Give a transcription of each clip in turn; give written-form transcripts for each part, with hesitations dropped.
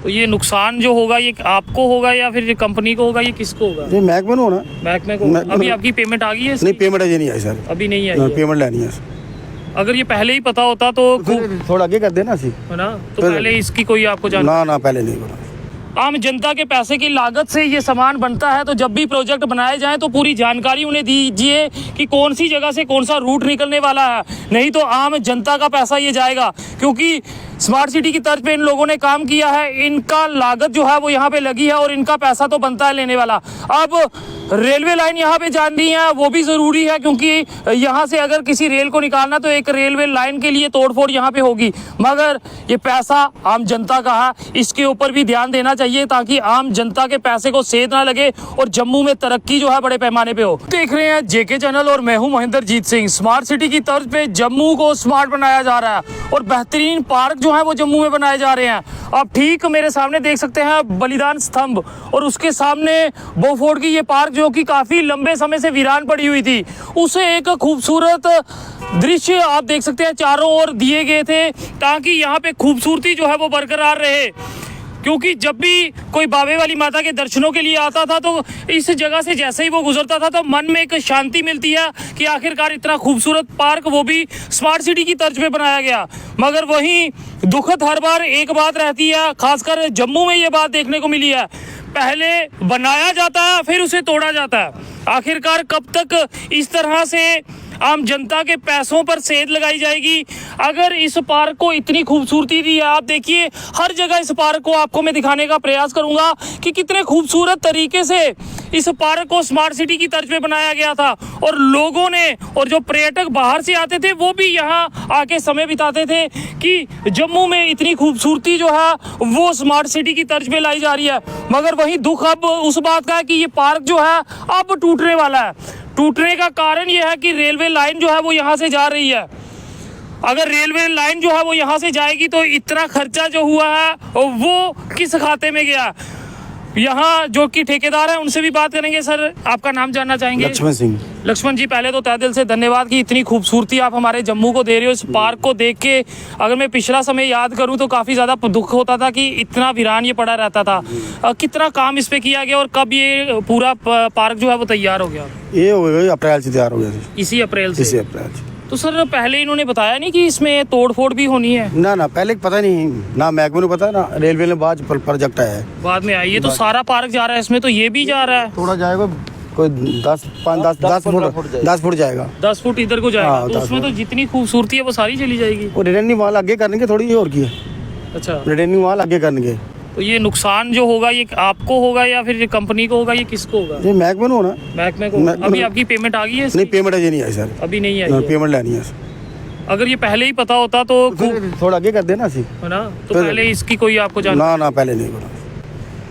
तो ये नुकसान जो होगा ये आपको होगा या फिर कंपनी को होगा, ये किसको होगा? ये महकमे को होना। महकमे को। अभी आपकी पेमेंट आ गई है? नहीं, पेमेंट अजय नहीं आई सर, अभी नहीं आई है। पेमेंट लेनी है। अगर ये पहले ही पता होता तो थोड़ा आगे कर देना सी, है ना, तो पहले इसकी कोई आपको ना पहले नहीं बोला। आम जनता के पैसे की लागत से ये सामान बनता है, तो जब भी प्रोजेक्ट बनाए जाएं तो पूरी जानकारी उन्हें दीजिए कि कौन सी जगह से कौन सा रूट निकलने वाला है, नहीं तो आम जनता का पैसा ये जाएगा। क्योंकि स्मार्ट सिटी की तर्ज पे इन लोगों ने काम किया है, इनका लागत जो है वो यहाँ पे लगी है और इनका पैसा तो बनता है लेने वाला। अब रेलवे लाइन यहाँ पे जाननी है, वो भी ज़रूरी है, क्योंकि यहाँ से अगर किसी रेल को निकालना तो एक रेलवे लाइन के लिए तोड़फोड़ यहाँ पे होगी, मगर ये पैसा आम जनता का है, इसके ऊपर भी ध्यान देना चाहिए ताकि आम जनता के पैसे को सेध ना लगे और जम्मू में तरक्की जो है बड़े पैमाने पे हो। देख रहे हैं जेके चैनल और मैं हूं महेंद्रजीत सिंह। स्मार्ट सिटी की तर्ज पे जम्मू को स्मार्ट बनाया जा रहा है और बेहतरीन पार्क जो है वो जम्मू में बनाए जा रहे हैं। आप ठीक मेरे सामने देख सकते हैं बलिदान स्तंभ, और उसके सामने बोफोर्ड की ये पार्क जो कि काफी लंबे समय से वीरान पड़ी हुई थी, उसे एक खूबसूरत दृश्य आप देख सकते हैं चारों ओर दिए गए थे ताकि यहाँ पे खूबसूरती जो है वो बरकरार रहे। क्योंकि जब भी कोई बाबे वाली माता के दर्शनों के लिए आता था तो इस जगह से जैसे ही वो गुजरता था तो मन में एक शांति मिलती है कि आखिरकार इतना खूबसूरत पार्क वो भी स्मार्ट सिटी की तर्ज पे बनाया गया। मगर वहीं दुखद हर बार एक बात रहती है, खासकर जम्मू में ये बात देखने को मिली है, पहले बनाया जाता है फिर उसे तोड़ा जाता है। आखिरकार कब तक इस तरह से आम जनता के पैसों पर सेध लगाई जाएगी? अगर इस पार्क को इतनी खूबसूरती दी है, आप देखिए हर जगह इस पार्क को आपको मैं दिखाने का प्रयास करूंगा कि कितने खूबसूरत तरीके से इस पार्क को स्मार्ट सिटी की तर्ज पे बनाया गया था, और लोगों ने और जो पर्यटक बाहर से आते थे वो भी यहाँ आके समय बिताते थे कि जम्मू में इतनी खूबसूरती जो है वो स्मार्ट सिटी की तर्ज पे लाई जा रही है। मगर वही दुख अब उस बात का है कि ये पार्क जो है अब टूटने वाला है। टूटने का कारण यह है कि रेलवे लाइन जो है वो यहाँ से जा रही है। अगर रेलवे लाइन जो है वो यहाँ से जाएगी तो इतना खर्चा जो हुआ है वो किस खाते में गया? यहाँ जो कि ठेकेदार है उनसे भी बात करेंगे। सर, आपका नाम जानना चाहेंगे? लक्ष्मण सिंह। लक्ष्मण जी, पहले तो तहे दिल से धन्यवाद कि इतनी खूबसूरती आप हमारे जम्मू को दे रहे हो। इस पार्क को देख के अगर मैं पिछला समय याद करूं तो काफ़ी ज़्यादा दुख होता था कि इतना वीरान ये पड़ा रहता था। कितना काम इस पे किया गया और कब ये पूरा पार्क जो है वो तैयार हो गया? ये हो गया अप्रैल से तैयार हो गया। इसी अप्रैल से? इसी अप्रैल से। तो सर पहले इन्होंने बताया नहीं कि इसमें तोड़फोड़ भी होनी है? ना पहले पता नहीं, ना महकमे को पता, ना रेलवे ने बाद प्रोजेक्ट आया है। बाद में आई। ये तो सारा पार्क जा रहा है इसमें, तो ये भी जा रहा है? थोड़ा जाएगा, कोई 10 फुट जाएगा। 10 फुट इधर को जाएगा। तो उसमें तो जितनी खूबसूरती है वो सारी चली जाएगी। और रिटर्निंग वाल आगे करने के थोड़ी और की है। अच्छा, रिटर्निंग वाल आगे करने के। तो ये नुकसान जो होगा ये आपको होगा या फिर कंपनी को होगा, ये किसको होगा? ये महकमे को होना। महकमे को। अभी आपकी पेमेंट आ गई है? नहीं, पेमेंट अजय नहीं आई सर, अभी नहीं आई है। पेमेंट लेनी है। अगर ये पहले ही पता होता तो थोड़ा आगे कर देना सी, है ना, तो पहले इसकी कोई आपको ना पहले नहीं बोला।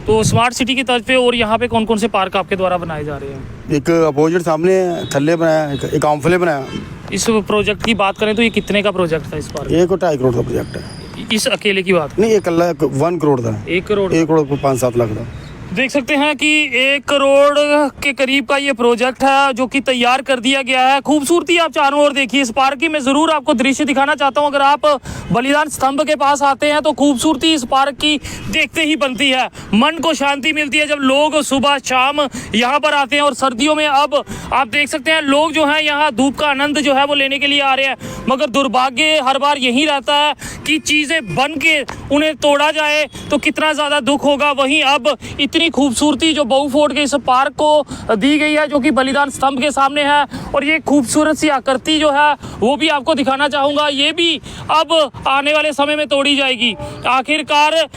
तो स्मार्ट सिटी की तर्ज पे और यहाँ पे कौन कौन से पार्क आपके द्वारा बनाए जा रहे हैं? एक अपोजिट सामने थल्ले बनाया, एक आमफले बनाया। इस प्रोजेक्ट की बात करें तो ये कितने का प्रोजेक्ट था इस पार्क? 1.5 करोड़ का प्रोजेक्ट है। इस अकेले की बात नहीं, 1 करोड़ था। 1 करोड़? 1 करोड़ को 5-7 लाख था। देख सकते हैं कि 1 करोड़ के करीब का ये प्रोजेक्ट है जो कि तैयार कर दिया गया है। खूबसूरती आप चारों ओर देखिए इस पार्क की। मैं ज़रूर आपको दृश्य दिखाना चाहता हूँ। अगर आप बलिदान स्तंभ के पास आते हैं तो खूबसूरती इस पार्क की देखते ही बनती है, मन को शांति मिलती है जब लोग सुबह शाम यहाँ पर आते हैं। और सर्दियों में अब आप देख सकते हैं लोग जो हैं यहाँ धूप का आनंद जो है वो लेने के लिए आ रहे हैं। मगर दुर्भाग्य हर बार यही रहता है कि चीज़ें बन के उन्हें तोड़ा जाए तो कितना ज़्यादा दुख होगा। वहीं अब इतनी खूबसूरती जो बोफोर्ड के इस पार्क को दी गई है जो कि बलिदान स्तंभ के सामने है, और ये खूबसूरत सी आकृति जो है वो भी आपको दिखाना चाहूँगा, ये भी अब आने वाले समय में तोड़ी जाएगी। आखिरकार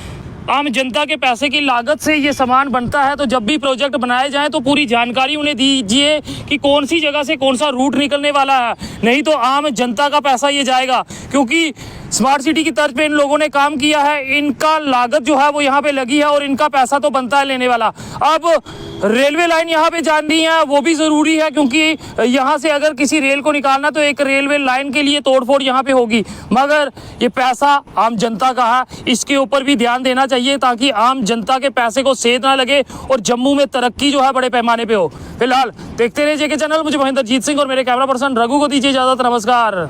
आम जनता के पैसे की लागत से ये सामान बनता है, तो जब भी प्रोजेक्ट बनाए जाएं तो पूरी जानकारी उन्हें दीजिए कि कौन सी जगह से कौन सा रूट निकलने वाला है, नहीं तो आम जनता का पैसा ये जाएगा। क्योंकि स्मार्ट सिटी की तर्ज पे इन लोगों ने काम किया है, इनका लागत जो है वो यहाँ पे लगी है और इनका पैसा तो बनता है लेने वाला। अब रेलवे लाइन यहाँ पे जाननी है, वो भी ज़रूरी है, क्योंकि यहाँ से अगर किसी रेल को निकालना तो एक रेलवे लाइन के लिए तोड़फोड़ यहाँ पे होगी। मगर ये पैसा आम जनता का है, इसके ऊपर भी ध्यान देना चाहिए ताकि आम जनता के पैसे को सेध ना लगे और जम्मू में तरक्की जो है बड़े पैमाने पे हो। फिलहाल देखते रहिए जेके चैनल। मुझे महेंद्रजीत सिंह और मेरे कैमरा पर्सन रघु को दीजिए इजाज़त। नमस्कार।